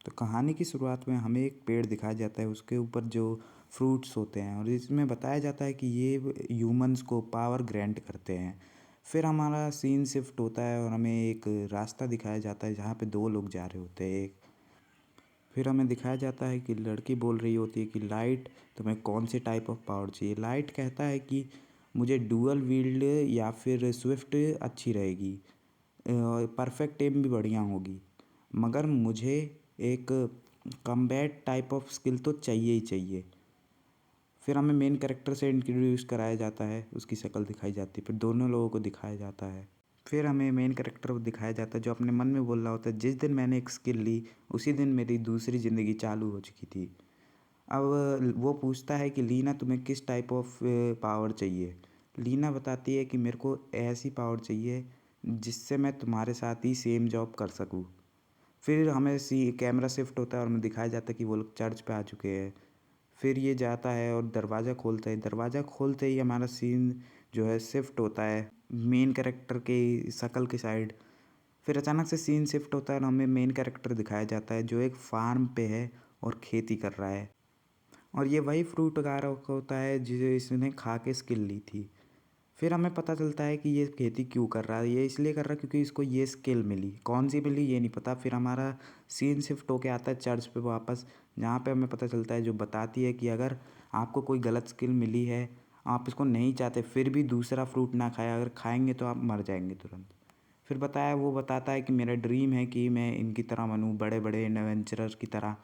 तो कहानी की शुरुआत में हमें एक पेड़ दिखाया जाता है, उसके ऊपर जो फ्रूट्स होते हैं और इसमें बताया जाता है कि ये ह्यूमंस को पावर ग्रांट करते हैं। फिर हमारा सीन शिफ्ट होता है और हमें एक रास्ता दिखाया जाता है जहाँ पे 2 लोग जा रहे होते हैं। फिर हमें दिखाया जाता है कि लड़की बोल रही होती है कि लाइट तुम्हें कौन से टाइप ऑफ पावर चाहिए। लाइट कहता है कि मुझे डुअल व्हील्ड या फिर स्विफ्ट अच्छी रहेगी, परफेक्ट एम भी बढ़िया होगी, मगर मुझे एक कम्बैट टाइप ऑफ स्किल तो चाहिए ही चाहिए। फिर हमें मेन कैरेक्टर से इंट्रोड्यूस कराया जाता है, उसकी शक्ल दिखाई जाती है, फिर दोनों लोगों को दिखाया जाता है। फिर हमें मेन कैरेक्टर को दिखाया जाता है जो अपने मन में बोल रहा होता है, जिस दिन मैंने एक स्किल ली उसी दिन मेरी दूसरी ज़िंदगी चालू हो चुकी थी। अब वो पूछता है कि लीना तुम्हें किस टाइप ऑफ पावर चाहिए। लीना बताती है कि मेरे को ऐसी पावर चाहिए जिससे मैं तुम्हारे साथ ही सेम जॉब कर सकूँ। फिर हमें कैमरा शिफ्ट होता है और हमें दिखाया जाता है कि वो लोग चर्च पे आ चुके हैं। फिर ये जाता है और दरवाज़ा खोलता है, दरवाज़ा खोलते ही हमारा सीन जो है शिफ्ट होता है मेन कैरेक्टर के शक्ल की साइड। फिर अचानक से सीन शिफ्ट होता है और हमें मेन कैरेक्टर दिखाया जाता है जो एक फार्म पे है और खेती कर रहा है, और ये वही फ्रूट उगा रहा होता है जिसे इसने खा के स्किल ली थी। फिर हमें पता चलता है कि ये खेती क्यों कर रहा है, ये इसलिए कर रहा है क्योंकि इसको ये स्किल मिली, कौन सी मिली ये नहीं पता। फिर हमारा सीन शिफ्ट होके आता है चर्च पे वापस, जहाँ पे हमें पता चलता है जो बताती है कि अगर आपको कोई गलत स्किल मिली है, आप इसको नहीं चाहते, फिर भी दूसरा फ्रूट ना खाए, अगर खाएंगे तो आप मर जाएंगे तुरंत। फिर वो बताता है कि मेरा ड्रीम है कि मैं इनकी तरह बनूँ, बड़े बड़े एडवेंचरर की तरह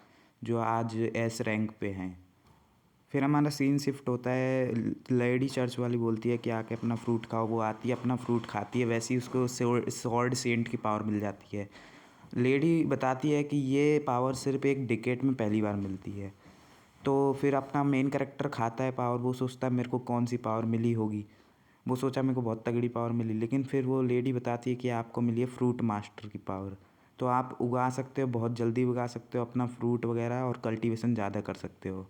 जो आज एस रैंक पे हैं। फिर हमारा सीन शिफ्ट होता है, लेडी चर्च वाली बोलती है कि आके अपना फ्रूट खाओ, वो आती है अपना फ्रूट खाती है, वैसे ही उसको सॉर्ड सेंट की पावर मिल जाती है। लेडी बताती है कि ये पावर सिर्फ एक डिकेड में पहली बार मिलती है। तो फिर अपना मेन कैरेक्टर खाता है पावर, वो सोचता है मेरे को कौन सी पावर मिली होगी, वो सोचा मेरे को बहुत तगड़ी पावर मिली, लेकिन फिर वो लेडी बताती है कि आपको मिली है फ्रूट मास्टर की पावर। तो आप उगा सकते हो, बहुत जल्दी उगा सकते हो अपना फ्रूट वगैरह और कल्टीवेशन ज़्यादा कर सकते हो।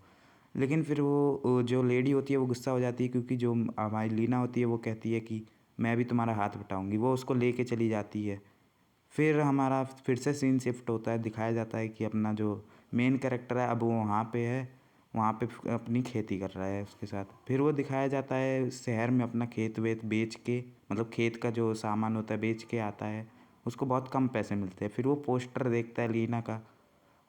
लेकिन फिर वो जो लेडी होती है वो गुस्सा हो जाती है, क्योंकि जो हमारी लीना होती है वो कहती है कि मैं भी तुम्हारा हाथ बटाऊंगी, वो उसको लेके चली जाती है। फिर हमारा फिर से सीन शिफ्ट होता है, दिखाया जाता है कि अपना जो मेन कैरेक्टर है अब वो वहाँ पे है, वहाँ पे अपनी खेती कर रहा है उसके साथ। फिर वो दिखाया जाता है शहर में अपना खेत वेत बेच के, मतलब खेत का जो सामान होता है बेच के आता है, उसको बहुत कम पैसे मिलते हैं। फिर वो पोस्टर देखता है लीना का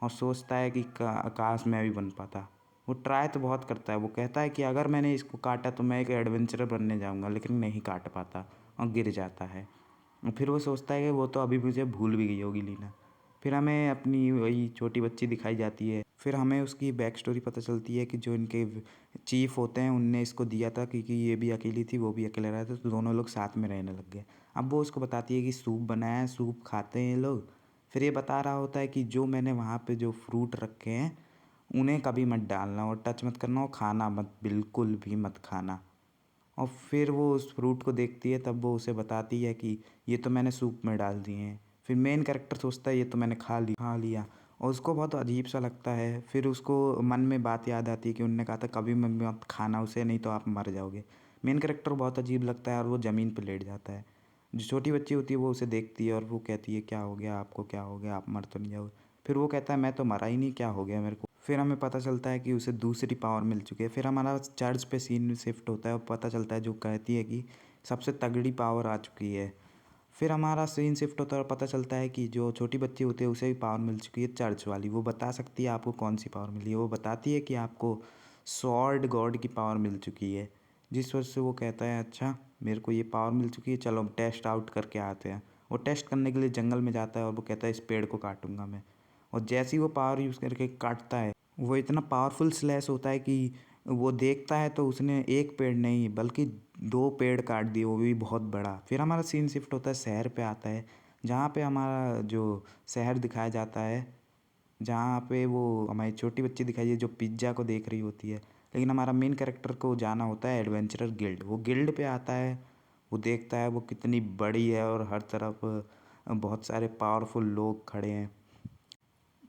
और सोचता है कि काश मैं भी बन पाता। वो ट्राई तो बहुत करता है, वो कहता है कि अगर मैंने इसको काटा तो मैं एक एडवेंचरर बनने जाऊंगा, लेकिन नहीं काट पाता और गिर जाता है। और फिर वो सोचता है कि वो तो अभी मुझे भूल भी गई होगी लीना। फिर हमें अपनी वही छोटी बच्ची दिखाई जाती है। फिर हमें उसकी बैक स्टोरी पता चलती है कि जो इनके चीफ होते हैं उनने इसको दिया था, क्योंकि ये भी अकेली थी वो भी अकेला रहा था, तो दोनों लोग साथ में रहने लग गए। अब वो उसको बताती है कि सूप बनाया है, सूप खाते हैं ये लोग। फिर ये बता रहा होता है कि जो मैंने वहाँ पे जो फ्रूट रखे हैं उन्हें कभी मत डालना और टच मत करना और खाना मत, बिल्कुल भी मत खाना। और फिर वो उस फ्रूट को देखती है, तब वो उसे बताती है कि ये तो मैंने सूप में डाल दिए हैं। फिर मेन कैरेक्टर सोचता है ये तो मैंने खा लिया, और उसको बहुत अजीब सा लगता है। फिर उसको मन में बात याद आती है कि उनने कहा था कभी मत खाना उसे, नहीं तो आप मर जाओगे। मेन कैरेक्टर बहुत अजीब लगता है और वो ज़मीन पर लेट जाता है। जो छोटी बच्ची होती है वो उसे देखती है और वो कहती है क्या हो गया आपको, क्या हो गया, आप मर तो नहीं जाओगे। फिर वो कहता है मैं तो मरा ही नहीं, क्या हो गया मेरे को। फिर हमें पता चलता है कि उसे दूसरी पावर मिल चुकी है। फिर हमारा चर्च पे सीन शिफ्ट होता है और पता चलता है जो कहती है कि सबसे तगड़ी पावर आ चुकी है। फिर हमारा सीन शिफ्ट होता है और पता चलता है कि जो छोटी बच्ची होती है उसे भी पावर मिल चुकी है चर्च वाली। वो बता सकती है आपको कौन सी पावर मिली है, वो बताती है कि आपको सॉर्ड गॉड की पावर मिल चुकी है। जिस वजह से वो कहता है अच्छा मेरे को ये पावर मिल चुकी है, चलो टेस्ट आउट करके आते हैं। वो टेस्ट करने के लिए जंगल में जाता है और वो कहता है इस पेड़ को काटूंगा मैं। और जैसे ही वो पावर यूज़ करके काटता है, वो इतना पावरफुल स्लैश होता है कि वो देखता है तो उसने एक पेड़ नहीं बल्कि 2 पेड़ काट दिए, वो भी बहुत बड़ा। फिर हमारा सीन शिफ्ट होता है शहर पे आता है, जहाँ पे हमारा जो शहर दिखाया जाता है, जहाँ पे वो हमारी छोटी बच्ची दिखाई है जो पिज्ज़ा को देख रही होती है। लेकिन हमारा मेन कैरेक्टर को जाना होता है एडवेंचरर गिल्ड। वो गिल्ड पे आता है, वो देखता है वो कितनी बड़ी है और हर तरफ बहुत सारे पावरफुल लोग खड़े हैं।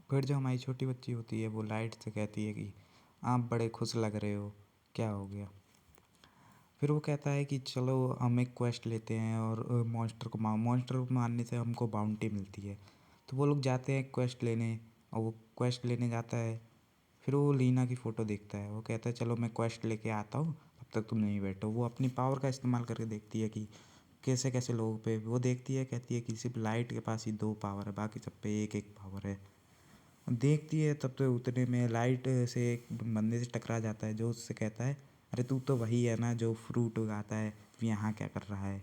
फिर जो हमारी छोटी बच्ची होती है वो लाइट से कहती है कि आप बड़े खुश लग रहे हो, क्या हो गया। फिर वो कहता है कि चलो हम एक क्वेस्ट लेते हैं और मॉन्स्टर को मारने से हमको बाउंटी मिलती है। तो वो लोग जाते हैं क्वेस्ट लेने और वो क्वेस्ट लेने जाता है। फिर वो लीना की फ़ोटो देखता है, वो कहता है चलो मैं क्वेस्ट लेके आता हूँ, तब तक तुम नहीं बैठो। वो अपनी पावर का इस्तेमाल करके देखती है कि कैसे कैसे लोगों पे वो देखती है, कहती है कि सिर्फ लाइट के पास ही 2 पावर है, बाकी सब पे एक एक पावर है। देखती है तब तो उतने में लाइट से एक बंदे से टकरा जाता है जो उससे कहता है अरे तू तो वही है ना जो फ्रूट उगाता है, तू यहाँ क्या कर रहा है।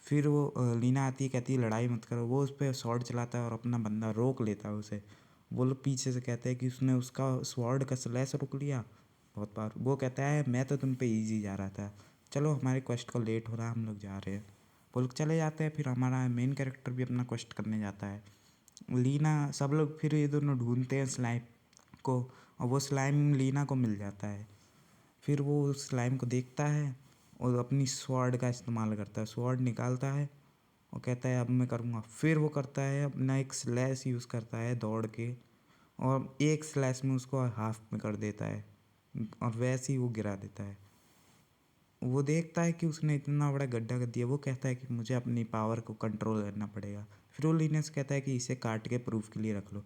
फिर वो लीना आती है, कहती है लड़ाई मत करो। वो उस पर स्वॉर्ड चलाता है और अपना बंदा रोक लेता है उसे। वो लोग पीछे से कहते हैं कि उसने उसका स्वॉर्ड का स्लैश रोक लिया बहुत बार। वो कहता है मैं तो तुम पे ईजी जा रहा था, चलो हमारे क्वेस्ट को लेट हो रहा है, हम लोग जा रहे हैं। वो लोग चले जाते हैं। फिर हमारा मेन कैरेक्टर भी अपना क्वेस्ट करने जाता है। लीना सब लोग फिर ये दोनों ढूंढते हैं स्लाइम को, और वो स्लाइम लीना को मिल जाता है। फिर वो उस स्लाइम को देखता है और अपनी स्वॉर्ड का इस्तेमाल करता है, स्वॉर्ड निकालता है और कहता है अब मैं करूँगा। फिर वो करता है अपना एक स्लैश यूज़ करता है दौड़ के, और एक स्लैश में उसको हाफ में कर देता है और वैसे ही वो गिरा देता है। वो देखता है कि उसने इतना बड़ा गड्ढा कर दिया। वो कहता है कि मुझे अपनी पावर को कंट्रोल करना पड़ेगा। फिर वो लीनेस कहता है कि इसे काट के प्रूफ के लिए रख लो।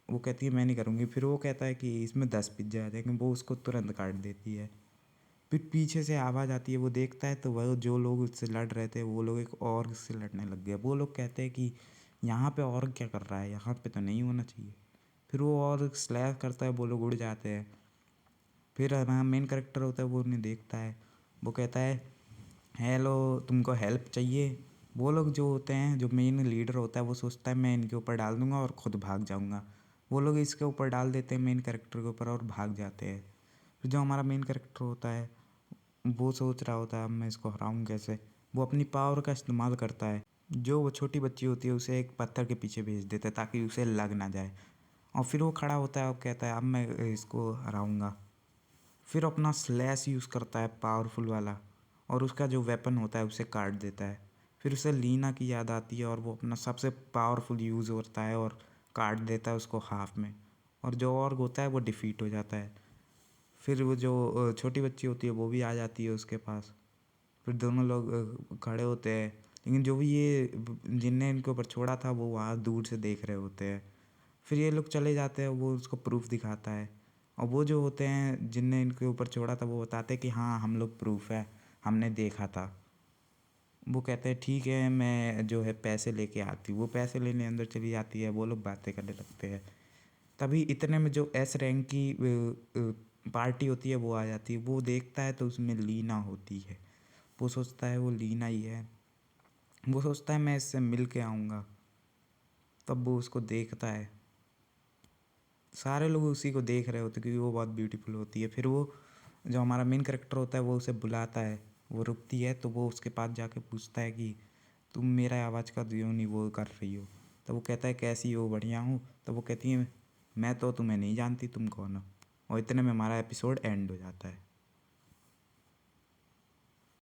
वो कहती है मैं नहीं करूँगी। फिर वो कहता है कि इसमें 10 पिज्जा आ जाएंगे, वो उसको तुरंत काट देती है। फिर पीछे से आवाज़ आती है, वो देखता है तो वह जो लोग उससे लड़ रहे थे वो लोग एक और से लड़ने लग गए। वो लोग कहते हैं कि यहाँ पे और क्या कर रहा है, यहाँ पे तो नहीं होना चाहिए। फिर वो और स्लैश करता है, वो लोग उड़ जाते हैं। फिर हमारा मेन करेक्टर होता है, वो उन्हें देखता है, वो कहता है हेलो तुमको हेल्प चाहिए। वो लोग जो होते हैं, जो मेन लीडर होता है, वो सोचता है मैं इनके ऊपर डाल दूंगा और ख़ुद भाग जाऊंगा। वो लोग इसके ऊपर डाल देते हैं मेन करेक्टर के ऊपर और भाग जाते हैं। फिर जो हमारा मेन करेक्टर होता है वो सोच रहा होता है अब मैं इसको हराऊँ कैसे। वो अपनी पावर का इस्तेमाल करता है, जो वो छोटी बच्ची होती है उसे एक पत्थर के पीछे भेज देता है ताकि उसे लग ना जाए। और फिर वो खड़ा होता है और कहता है अब मैं इसको हराऊँगा। फिर अपना स्लैश यूज़ करता है पावरफुल वाला, और उसका जो वेपन होता है उसे काट देता है। फिर उसे लीना की याद आती है और वो अपना सबसे पावरफुल यूज़ होता है और काट देता है उसको हाफ में, और जो और होता है वो डिफ़ीट हो जाता है। फिर वो जो छोटी बच्ची होती है वो भी आ जाती है उसके पास। फिर दोनों लोग खड़े होते हैं, लेकिन जो भी ये जिनने इनके ऊपर छोड़ा था वो वहाँ दूर से देख रहे होते हैं। फिर ये लोग चले जाते हैं, वो उसको प्रूफ दिखाता है, और वो जो होते हैं जिनने इनके ऊपर छोड़ा था वो बताते हैं कि हाँ हम लोग प्रूफ है, हमने देखा था। वो कहते हैं ठीक है मैं जो है पैसे लेके आती हूँ। वो पैसे लेने अंदर चली जाती है, वो लोग बातें करने लगते हैं। तभी इतने में जो एस रैंक की पार्टी होती है वो आ जाती है। वो देखता है तो उसमें लीना होती है। वो सोचता है वो लीना ही है। वो सोचता है मैं इससे मिल के आऊँगा। तब वो उसको देखता है, सारे लोग उसी को देख रहे होते क्योंकि वो बहुत ब्यूटीफुल होती है। फिर वो जो हमारा मेन करेक्टर होता है वो उसे बुलाता है, वो रुकती है तो वो उसके पास जाके पूछता है कि तुम मेरा आवाज़ का क्यों नहीं वो कर रही हो। तो वो कहता है कैसी हो, बढ़िया हूँ। तो वो कहती है मैं तो तुम्हें नहीं जानती, तुम कौन हो। और इतने में हमारा एपिसोड एंड हो जाता है।